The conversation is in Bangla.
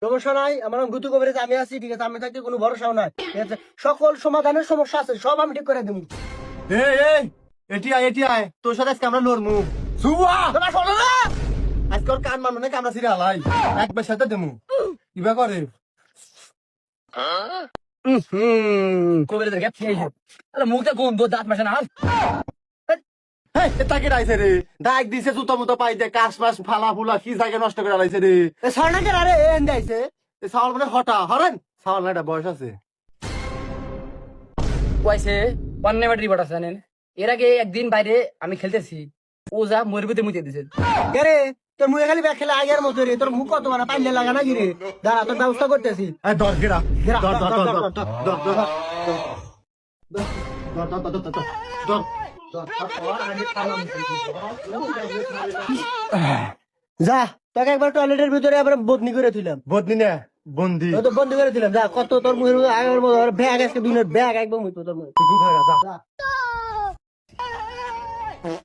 সমস্যা নাই, আমার গুতু কবিরাজ আমি আছি, ঠিক আছে? আমি থাকতে কোনো ভরসাও নাই, ঠিক আছে? সকল সমাধানের সমস্যা আছে, সব আমি ঠিক করে দেবো। এই এটি আয় তোর সাথে আজকে আমরা লড়মু সুয়া তোমরা শোনো না? আজকে ওর কান মারমু নাকি আমরা সিরে হালাই একবার সাথে দেমু কিবা করে কবিরাজের গ্যাপ খেয়ে মুখটা গন্ধ দাঁত মাসে না হেই তাকে ডাইছে রে ডাক দিছে জুতা মুতা পাই দে কাশ মাস ফালা ফুলা কি জায়গা নষ্ট করে লাইছে রে এ স্বর্ণাকে আরে এন যাইছে। এই সাওয়াল মানে হটা হরেন সাওয়াল না এটা বয়স আছে কয়েছে অন্যবার রিপোর্ট আছে জানেন। এর আগে একদিন বাইরে আমি খেলতেছি, ও যা মরবিতে মুতে দিছে। কে রে, তোর মুখে খালি ব্যাগ খেলে আগের মতো রে, তোর মুখ কত মানে পাইলে লাগা নাকি রে? দাঁড়া, তোর ব্যবস্থা করতেছি। এই ধর গেরা গেরা, ধর ধর ধর, ধর ধর, ধর ধর, ধর ধর যা, তোকে একবার টয়লেটের ভিতরে আবার বদনি করে দিলাম। বদনি না বন্দি তো বন্ধ করে দিলাম, যা। কত তোর মুখের আগের মতো ব্যাগ, আজকে দুনের ব্যাগ একদম হইতো তোর মুখে। তুই কোথায় যা যা।